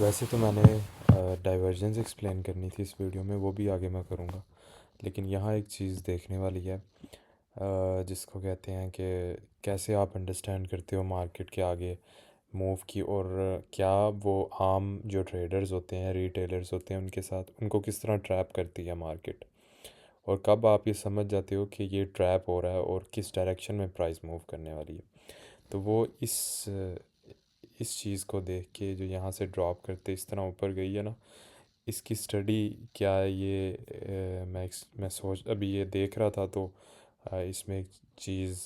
वैसे तो मैंने डाइवर्जेंस एक्सप्लेन करनी थी इस वीडियो में, वो भी आगे मैं करूँगा। लेकिन यहाँ एक चीज़ देखने वाली है, जिसको कहते हैं कि कैसे आप अंडरस्टैंड करते हो मार्केट के आगे मूव की, और क्या वो आम जो ट्रेडर्स होते हैं, रिटेलर्स होते हैं, उनके साथ उनको किस तरह ट्रैप करती है मार्केट, और कब आप ये समझ जाते हो कि ये ट्रैप हो रहा है और किस डायरेक्शन में प्राइस मूव करने वाली है। तो वो इस चीज़ को देख के जो यहाँ से ड्रॉप करते इस तरह ऊपर गई है ना, इसकी स्टडी क्या है ये, मैं सोच अभी ये देख रहा था तो इसमें एक चीज़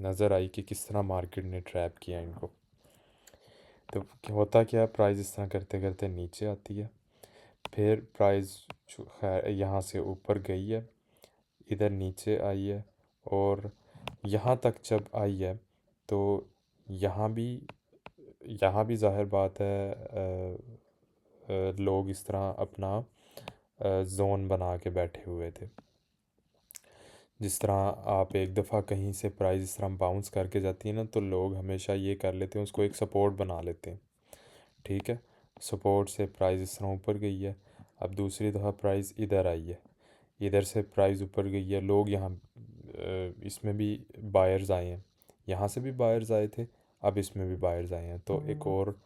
नज़र आई कि किस तरह मार्केट ने ट्रैप किया इनको। तो होता क्या है, प्राइस इस तरह करते करते नीचे आती है, फिर प्राइस खैर यहाँ से ऊपर गई है, इधर नीचे आई है, और यहाँ तक जब आई है तो यहाँ भी यहाँ भी ज़ाहिर बात है, लोग इस तरह अपना जोन बना के बैठे हुए थे। जिस तरह आप एक दफ़ा कहीं से प्राइस इस तरह बाउंस करके जाती है ना, तो लोग हमेशा ये कर लेते हैं, उसको एक सपोर्ट बना लेते हैं। ठीक है, सपोर्ट से प्राइस इस तरह ऊपर गई है, अब दूसरी दफ़ा प्राइस इधर आई है, इधर से प्राइस ऊपर गई है, लोग यहाँ इसमें भी बायर्स आए हैं, यहाँ से भी बायर्स आए थे, अब इसमें भी बायर्स आए हैं, तो एक और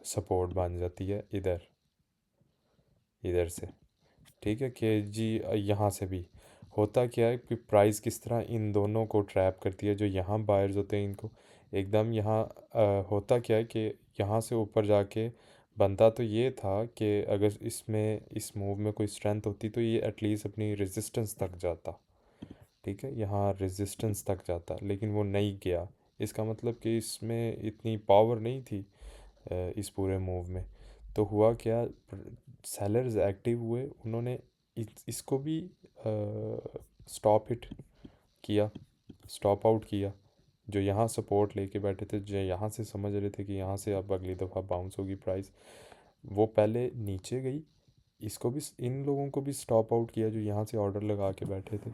सपोर्ट बन जाती है इधर इधर से। ठीक है कि जी यहाँ से भी होता क्या है कि प्राइस किस तरह इन दोनों को ट्रैप करती है, जो यहाँ बायर्स होते हैं इनको एकदम यहाँ होता क्या है कि यहाँ से ऊपर जाके बनता तो ये था कि अगर इसमें इस मूव में कोई स्ट्रेंथ होती तो ये एटलीस्ट अपनी रेजिस्टेंस तक जाता। ठीक है, यहाँ रेजिस्टेंस तक जाता, लेकिन वो नहीं गया। इसका मतलब कि इसमें इतनी पावर नहीं थी इस पूरे मूव में। तो हुआ क्या, सेलर्स एक्टिव हुए, उन्होंने इसको भी स्टॉप हिट किया, स्टॉप आउट किया। जो यहाँ सपोर्ट लेके बैठे थे, जो यहाँ से समझ रहे थे कि यहाँ से अब अगली दफ़ा बाउंस होगी प्राइस, वो पहले नीचे गई, इसको भी इन लोगों को भी स्टॉप आउट किया जो यहाँ से ऑर्डर लगा के बैठे थे,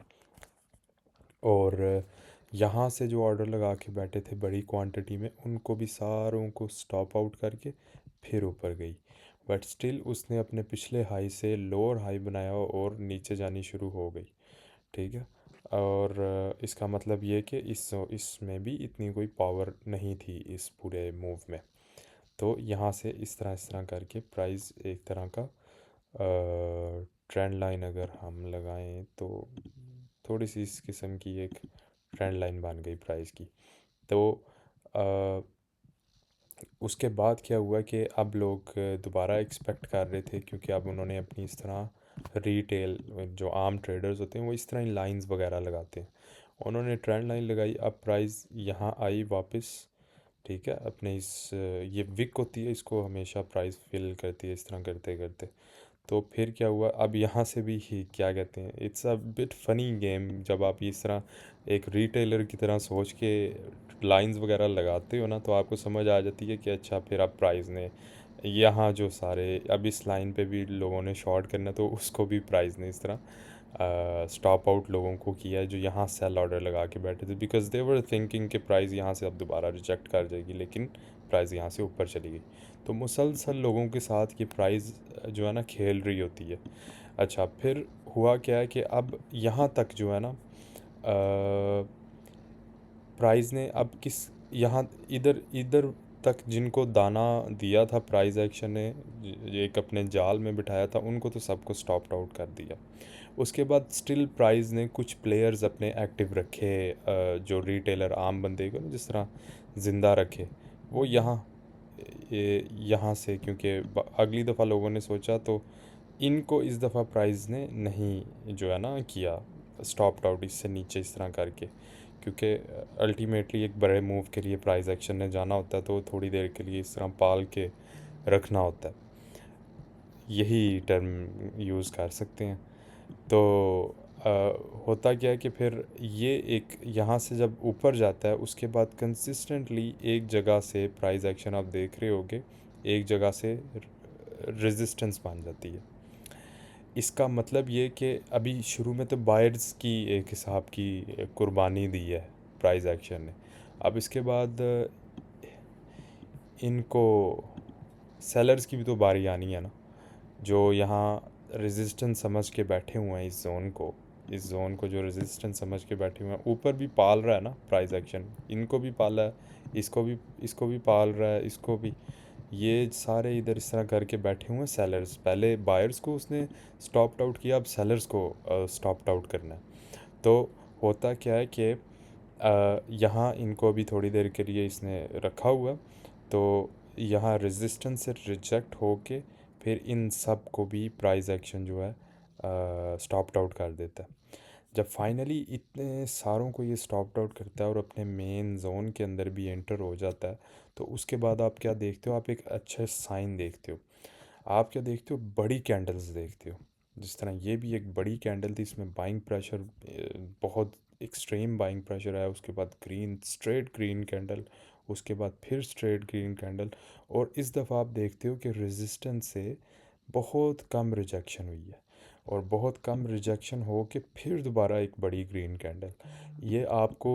और यहाँ से जो ऑर्डर लगा के बैठे थे बड़ी क्वांटिटी में, उनको भी सारों को स्टॉप आउट करके फिर ऊपर गई। बट स्टिल उसने अपने पिछले हाई से लोअर हाई बनाया और नीचे जानी शुरू हो गई। ठीक है, और इसका मतलब ये कि इसमें भी इतनी कोई पावर नहीं थी इस पूरे मूव में। तो यहाँ से इस तरह करके प्राइस एक तरह का ट्रेंड लाइन अगर हम लगाएं तो थोड़ी सी इस किस्म की एक ट्रेंड लाइन बन गई प्राइस की। तो अ, उसके बाद क्या हुआ कि अब लोग दोबारा एक्सपेक्ट कर रहे थे, क्योंकि अब उन्होंने अपनी इस तरह रिटेल जो आम ट्रेडर्स होते हैं वो इस तरह ही लाइंस वगैरह लगाते हैं, उन्होंने ट्रेंड लाइन लगाई, अब प्राइस यहाँ आई वापस। ठीक है, अपने इस ये विक होती है, इसको हमेशा प्राइस फिल करती है इस तरह करते करते। तो फिर क्या हुआ, अब यहाँ से भी ही क्या कहते हैं, it's a bit funny game, जब आप इस तरह एक रिटेलर की तरह सोच के लाइंस वगैरह लगाते हो ना, तो आपको समझ आ जाती है कि अच्छा फिर अब प्राइस ने यहाँ जो सारे अब इस लाइन पे भी लोगों ने शॉर्ट करना, तो उसको भी प्राइस ने इस तरह स्टॉप आउट लोगों को किया है जो यहाँ सेल ऑर्डर लगा के बैठे थे, बिकॉज दे वर थिंकिंग कि प्राइस यहाँ से अब दोबारा रिजेक्ट कर जाएगी, लेकिन प्राइस यहाँ से ऊपर चली गई। तो मुसलसल लोगों के साथ ये प्राइस जो है ना खेल रही होती है। अच्छा, फिर हुआ क्या है कि अब यहाँ तक जो है ना प्राइस ने अब किस यहाँ इधर इधर तक जिनको दाना दिया था प्राइस एक्शन ने, एक अपने जाल में बिठाया था, उनको तो सबको स्टॉप आउट कर दिया। उसके बाद स्टिल प्राइस ने कुछ प्लेयर्स अपने एक्टिव रखे, जो रिटेलर आम बंदे को ना जिस तरह ज़िंदा रखे, वो यहाँ से, क्योंकि अगली दफ़ा लोगों ने सोचा तो इनको इस दफ़ा प्राइस ने नहीं जो है ना किया स्टॉप आउट इससे नीचे इस तरह करके, क्योंकि अल्टीमेटली एक बड़े मूव के लिए प्राइस एक्शन ने जाना होता है, तो थोड़ी देर के लिए इस तरह पाल के रखना होता है, यही टर्म यूज़ कर सकते हैं। तो अ, होता क्या है कि फिर ये एक यहाँ से जब ऊपर जाता है, उसके बाद कंसिस्टेंटली एक जगह से प्राइस एक्शन आप देख रहे होगे, एक जगह से रेजिस्टेंस बन जाती है। इसका मतलब ये कि अभी शुरू में तो बायर्स की एक हिसाब की कुर्बानी दी है प्राइस एक्शन ने, अब इसके बाद इनको सेलर्स की भी तो बारी आनी है ना, जो यहाँ रेजिस्टेंस समझ के बैठे हुए हैं इस जोन को जो रेजिस्टेंस समझ के बैठे हुए हैं, ऊपर भी पाल रहा है ना प्राइस एक्शन, इनको भी पाला है, इसको भी पाल रहा है, इसको भी। ये सारे इधर इस तरह करके बैठे हुए हैं सेलर्स। पहले बायर्स को उसने स्टॉप आउट किया, अब सेलर्स को स्टॉप आउट करना है। तो होता क्या है कि यहाँ इनको अभी थोड़ी देर के लिए इसने रखा हुआ, तो यहाँ रेजिस्टेंस से रिजेक्ट होके फिर इन सब को भी प्राइस एक्शन जो है स्टॉप आउट कर देता है। जब फाइनली इतने सारों को ये स्टॉप आउट करता है और अपने मेन जोन के अंदर भी एंटर हो जाता है, तो उसके बाद आप क्या देखते हो, आप एक अच्छे साइन देखते हो। आप क्या देखते हो, बड़ी कैंडल्स देखते हो। जिस तरह ये भी एक बड़ी कैंडल थी, इसमें बाइंग प्रेशर बहुत एक्सट्रीम बाइंग प्रेशर आया, उसके बाद ग्रीन स्ट्रेट ग्रीन कैंडल, उसके बाद फिर स्ट्रेट ग्रीन कैंडल, और इस दफ़ा आप देखते हो कि रेजिस्टेंस से बहुत कम रिजेक्शन हुई है, और बहुत कम रिजेक्शन हो के फिर दोबारा एक बड़ी ग्रीन कैंडल। ये आपको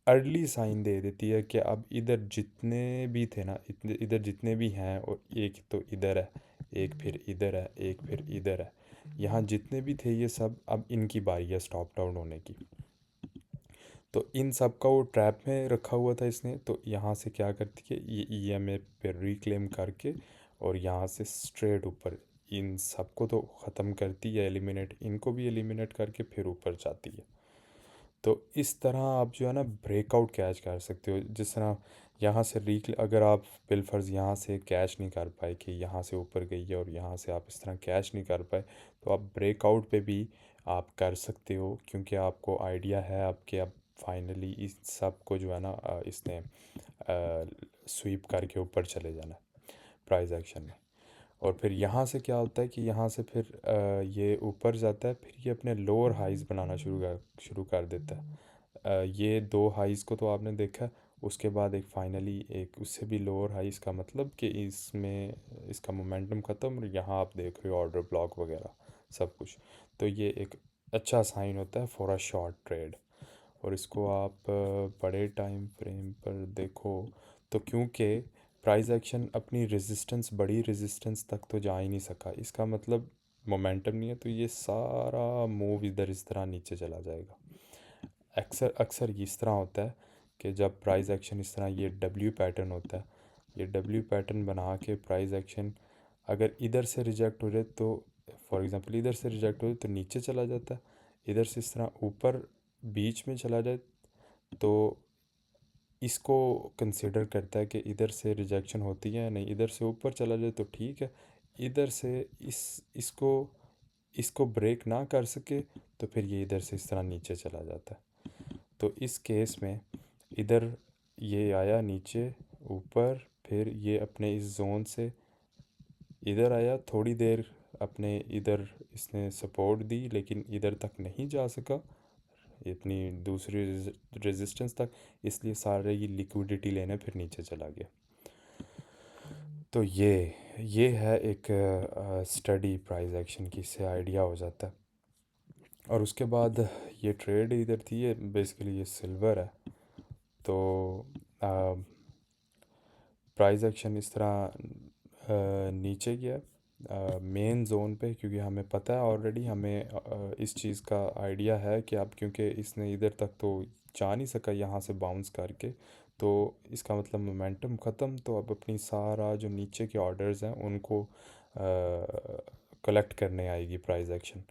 अर्ली साइन दे देती है कि अब इधर जितने भी थे ना, इतने इधर जितने भी हैं, और एक तो इधर है, एक फिर इधर है, एक फिर इधर है, यहाँ जितने भी थे ये सब अब इनकी बारी है स्टॉप डाउन होने की। तो इन सब का वो ट्रैप में रखा हुआ था इसने, तो यहाँ से क्या करती है ये ईएमए पे रिक्लेम करके और यहाँ से स्ट्रेट ऊपर इन सबको तो ख़त्म करती है, एलिमिनेट, इनको भी एलिमिनेट करके फिर ऊपर जाती है। तो इस तरह आप जो है ना ब्रेकआउट कैच कर सकते हो। जिस तरह यहाँ से रीक, अगर आप बिलफर्ज यहाँ से कैच नहीं कर पाए कि यहाँ से ऊपर गई है और यहाँ से आप इस तरह कैच नहीं कर पाए, तो आप ब्रेकआउट पे भी आप कर सकते हो, क्योंकि आपको आइडिया है आपके अब फाइनली इस सब को जो है ना इसने स्वीप करके ऊपर चले जाना है प्राइस एक्शन में। और फिर यहाँ से क्या होता है कि यहाँ से फिर ये ऊपर जाता है, फिर ये अपने लोअर हाइज़ बनाना शुरू कर देता है। ये दो हाइज़ को तो आपने देखा, उसके बाद एक फाइनली एक उससे भी लोअर हाइज़ का मतलब कि इसमें इसका मोमेंटम ख़त्म, और यहाँ आप देख रहे हो ऑर्डर ब्लॉक वगैरह सब कुछ। तो ये एक अच्छा साइन होता है फॉर अ शॉर्ट ट्रेड। और इसको आप बड़े टाइम फ्रेम पर देखो, तो क्योंकि प्राइस एक्शन अपनी रेजिस्टेंस, बड़ी रेजिस्टेंस तक तो जा ही नहीं सका, इसका मतलब मोमेंटम नहीं है, तो ये सारा मूव इधर इस तरह नीचे चला जाएगा। अक्सर अक्सर इस तरह होता है कि जब प्राइस एक्शन इस तरह ये डब्ल्यू पैटर्न होता है, ये डब्ल्यू पैटर्न बना के प्राइस एक्शन अगर इधर से रिजेक्ट हो जाए, तो फॉर एग्ज़ाम्पल इधर से रिजेक्ट हो जाए तो नीचे चला जाता है, इधर से इस तरह ऊपर बीच में चला जाए तो इसको कंसिडर करता है कि इधर से रिजेक्शन होती है या नहीं, इधर से ऊपर चला जाए तो ठीक है, इधर से इसको इसको ब्रेक ना कर सके तो फिर ये इधर से इस तरह नीचे चला जाता है। तो इस केस में इधर ये आया नीचे ऊपर, फिर ये अपने इस जोन से इधर आया, थोड़ी देर अपने इधर इसने सपोर्ट दी, लेकिन इधर तक नहीं जा सका इतनी दूसरी रेजिस्टेंस तक, इसलिए सारे ये लिक्विडिटी लेने फिर नीचे चला गया। तो ये है एक स्टडी प्राइस एक्शन की, इससे आइडिया हो जाता है। और उसके बाद ये ट्रेड इधर थी, ये बेसिकली ये सिल्वर है। तो प्राइस एक्शन इस तरह नीचे गया मेन जोन पे, क्योंकि हमें पता है ऑलरेडी, हमें इस चीज़ का आइडिया है कि अब क्योंकि इसने इधर तक तो जा नहीं सका यहाँ से बाउंस करके, तो इसका मतलब मोमेंटम ख़त्म, तो अब अपनी सारा जो नीचे के ऑर्डर्स हैं उनको कलेक्ट करने आएगी प्राइस एक्शन।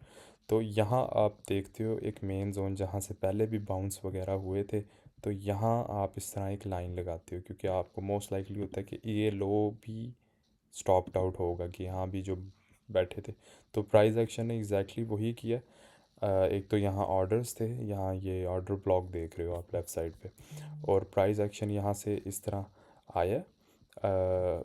तो यहाँ आप देखते हो एक मेन जोन जहाँ से पहले भी बाउंस वगैरह हुए थे, तो यहाँ आप इस तरह एक लाइन लगाते हो, क्योंकि आपको मोस्ट लाइकली होता है कि ये लो भी स्टॉप्ड आउट होगा, कि यहाँ भी जो बैठे थे। तो प्राइस एक्शन ने एग्जैक्टली वही किया। एक तो यहाँ ऑर्डर्स थे, यहाँ ये ऑर्डर ब्लॉक देख रहे हो आप लेफ़्ट साइड पे, और प्राइस एक्शन यहाँ से इस तरह आया,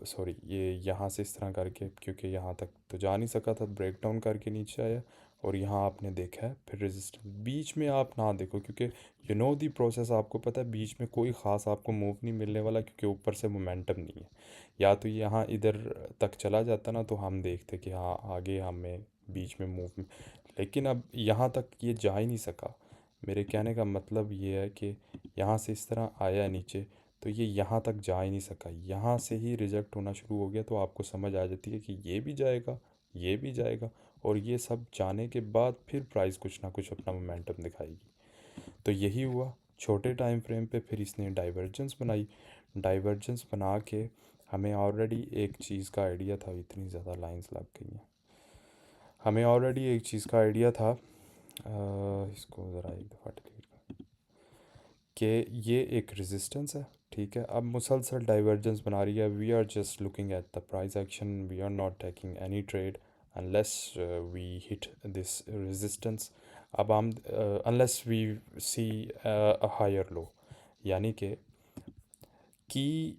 सॉरी ये यहाँ से इस तरह करके, क्योंकि यहाँ तक तो जा नहीं सका था, ब्रेक डाउन करके नीचे आया, और यहाँ आपने देखा है फिर रेजिस्टेंस। बीच में आप ना देखो, क्योंकि यू नो दी प्रोसेस, आपको पता है बीच में कोई ख़ास आपको मूव नहीं मिलने वाला, क्योंकि ऊपर से मोमेंटम नहीं है। या तो यहाँ इधर तक चला जाता ना, तो हम देखते कि हाँ आगे हमें बीच में मूव, लेकिन अब यहाँ तक ये जा ही नहीं सका। मेरे कहने का मतलब ये है कि यहाँ से इस तरह आया नीचे, तो ये यहाँ तक जा ही नहीं सका, यहाँ से ही रिजेक्ट होना शुरू हो गया। तो आपको समझ आ जाती है कि ये भी जाएगा, ये भी जाएगा, और ये सब जाने के बाद फिर प्राइस कुछ ना कुछ अपना मोमेंटम दिखाएगी। तो यही हुआ छोटे टाइम फ्रेम पे। फिर इसने डाइवर्जेंस बनाई, डाइवर्जेंस बना के हमें ऑलरेडी एक चीज़ का आइडिया था। इतनी ज़्यादा लाइंस लग गई हैं। हमें ऑलरेडी एक चीज़ का आइडिया था, इसको ज़रा एक दफ़ा डिलीट कर, कि ये एक रेजिस्टेंस है, ठीक है। अब मुसलसल डाइवर्जेंस बना रही है। We are just looking at the price action, we are not taking any trade unless we hit this resistance. अब हम unless we see a higher low, यानी कि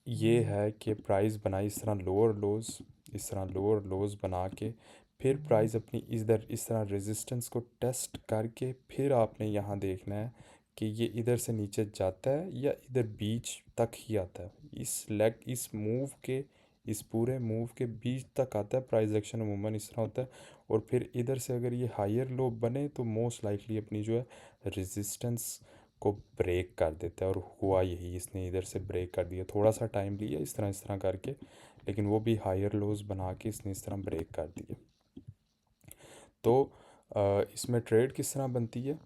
ये है कि प्राइस बनाई इस तरह लोअर लोज, इस तरह लोअर लोज बना के फिर प्राइस अपनी इधर इस तरह रेजिस्टेंस को टेस्ट करके फिर आपने यहाँ देखना है कि ये इधर से नीचे जाता है या इधर बीच तक ही आता है। इस लेग, इस मूव के, इस पूरे मूव के बीच तक आता है प्राइस एक्शन। अमूमन इस तरह होता है। और फिर इधर से अगर ये हायर लो बने तो मोस्ट लाइकली अपनी जो है रेजिस्टेंस को ब्रेक कर देता है। और हुआ यही, इसने इधर से ब्रेक कर दिया। थोड़ा सा टाइम लिया इस तरह करके, लेकिन वो भी हायर लोज बना के इसने इस तरह ब्रेक कर दिए। तो इसमें ट्रेड किस तरह बनती है?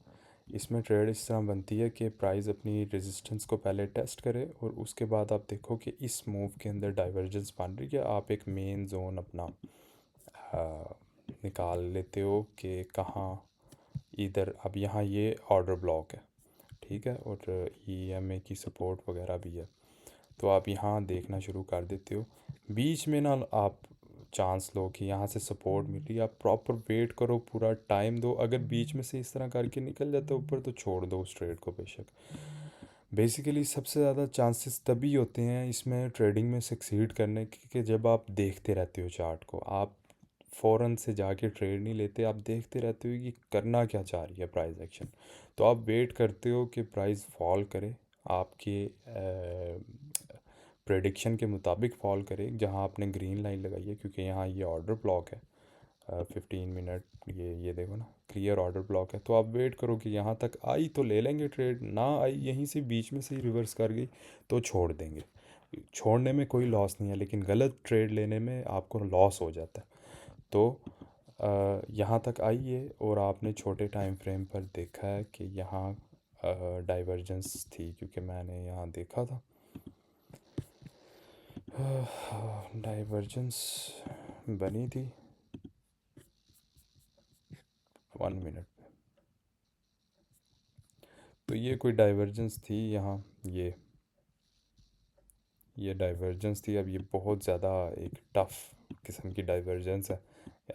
इसमें ट्रेड इस तरह बनती है कि प्राइस अपनी रेजिस्टेंस को पहले टेस्ट करे और उसके बाद आप देखो कि इस मूव के अंदर डाइवर्जेंस बन रही है। आप एक मेन जोन अपना निकाल लेते हो कि कहाँ, इधर। अब यहाँ ये ऑर्डर ब्लॉक है, ठीक है, और ईएमए की सपोर्ट वगैरह भी है। तो आप यहाँ देखना शुरू कर देते हो। बीच में ना आप चांस लो कि यहाँ से सपोर्ट मिल रही है, आप प्रॉपर वेट करो, पूरा टाइम दो। अगर बीच में से इस तरह करके निकल जाता है ऊपर तो छोड़ दो उस ट्रेड को बेशक। बेसिकली सबसे ज़्यादा चांसेस तभी होते हैं इसमें ट्रेडिंग में सक्सीड करने के कि जब आप देखते रहते हो चार्ट को। आप फ़ौरन से जाके ट्रेड नहीं लेते, आप देखते रहते हो कि करना क्या चाह रही है प्राइस एक्शन। तो आप वेट करते हो कि प्राइस फॉल करे, आपके प्रेडिक्शन के मुताबिक फॉल करे, जहां आपने ग्रीन लाइन लगाई है, क्योंकि यहाँ ये ऑर्डर ब्लॉक है 15 मिनट। ये देखो ना, क्लियर ऑर्डर ब्लॉक है। तो आप वेट करो कि यहाँ तक आई तो ले लेंगे ट्रेड, ना आई यहीं से बीच में से ही रिवर्स कर गई तो छोड़ देंगे। छोड़ने में कोई लॉस नहीं है, लेकिन गलत ट्रेड लेने में आपको लॉस हो जाता है। तो यहाँ तक आई है और आपने छोटे टाइम फ्रेम पर देखा है कि यहाँ डाइवर्जेंस थी, क्योंकि मैंने यहाँ देखा था डाइवर्जेंस बनी थी 1 मिनट पे। तो ये कोई डाइवर्जेंस थी यहाँ, ये डाइवर्जेंस थी। अब ये बहुत ज़्यादा एक टफ़ किस्म की डाइवर्जेंस है,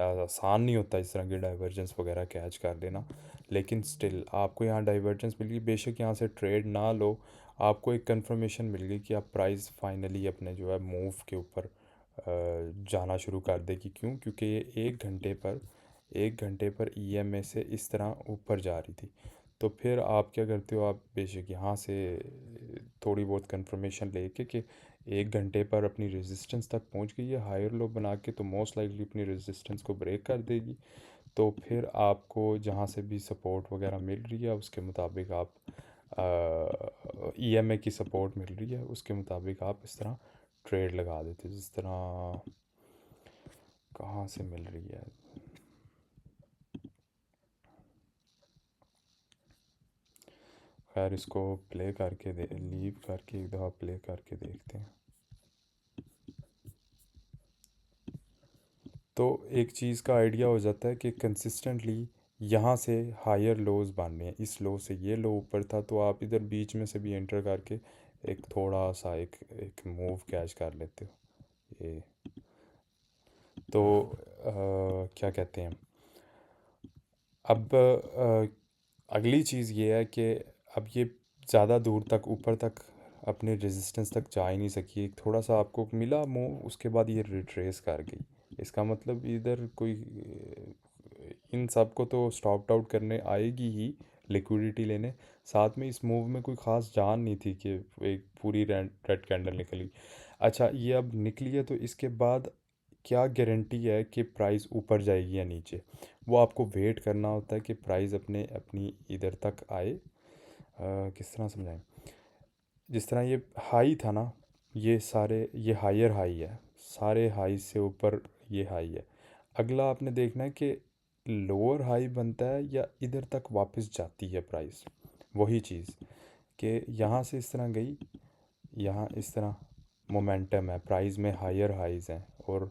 आसान नहीं होता इस तरह की डाइवर्जेंस वगैरह कैच कर लेना। लेकिन स्टिल आपको यहाँ डाइवर्जेंस मिल गई, बेशक यहाँ से ट्रेड ना लो, आपको एक कंफर्मेशन मिल गई कि आप प्राइस फाइनली अपने जो है मूव के ऊपर जाना शुरू कर देगी। क्यों? क्योंकि ये 1 घंटे पर ईएमए से इस तरह ऊपर जा रही थी। तो फिर आप क्या करते हो, आप बेशक यहाँ से थोड़ी बहुत कंफर्मेशन लेके कि 1 घंटे पर अपनी रेजिस्टेंस तक पहुँच गई है हायर लो बना के, तो मोस्ट लाइकली अपनी रेजिस्टेंस को ब्रेक कर देगी। तो फिर आपको जहाँ से भी सपोर्ट वगैरह मिल रही है उसके मुताबिक आप ईएमए की सपोर्ट मिल रही है उसके मुताबिक आप इस तरह ट्रेड लगा देते, जिस तरह कहाँ से मिल रही है। खैर इसको प्ले करके लीव करके एक दफ़ा प्ले करके देखते हैं। तो एक चीज़ का आइडिया हो जाता है कि कंसिस्टेंटली यहाँ से हायर लोज बनने हैं। इस लो से ये लो ऊपर था, तो आप इधर बीच में से भी एंटर करके एक थोड़ा सा एक मूव कैच कर लेते हो। ये तो क्या कहते हैं, अब अगली चीज़ ये है कि अब ये ज़्यादा दूर तक ऊपर तक अपने रेजिस्टेंस तक जा ही नहीं सकी। एक थोड़ा सा आपको मिला मूव, उसके बाद ये रिट्रेस कर गई। इसका मतलब इधर कोई इन सब को तो स्टॉप आउट करने आएगी ही, लिक्विडिटी लेने। साथ में इस मूव में कोई ख़ास जान नहीं थी कि एक पूरी रेड कैंडल निकली। अच्छा, ये अब निकली है तो इसके बाद क्या गारंटी है कि प्राइस ऊपर जाएगी या नीचे? वो आपको वेट करना होता है कि प्राइस अपनी इधर तक आए। किस तरह समझाएं, जिस तरह ये हाई था ना, ये हायर हाई है, सारे हाई से ऊपर ये हाई है। अगला आपने देखना है कि लोअर हाई बनता है या इधर तक वापस जाती है प्राइस। वही चीज़ कि यहाँ से इस तरह गई, यहाँ इस तरह मोमेंटम है, प्राइस में हायर हाइज़ हैं और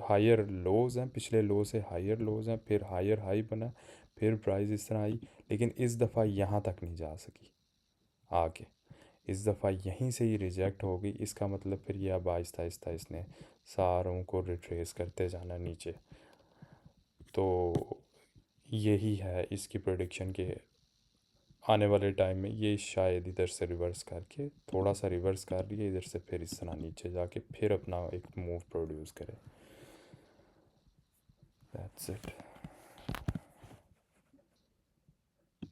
हायर लोज़ हैं, पिछले लो से हायर लोज़ हैं, फिर हायर हाई बना, फिर प्राइस इस तरह आई, लेकिन इस दफ़ा यहाँ तक नहीं जा सकी आगे। इस दफ़ा यहीं से ही रिजेक्ट हो गई। इसका मतलब फिर ये अब आहिस्ता आहिस्ता इसने सारों को रिट्रेस करते जाना नीचे। तो यही है इसकी प्रोडिक्शन के आने वाले टाइम में ये शायद इधर से रिवर्स करके थोड़ा सा रिवर्स कर लिए इधर से, फिर इस तरह नीचे जाके फिर अपना एक मूव प्रोड्यूस करे। That's it.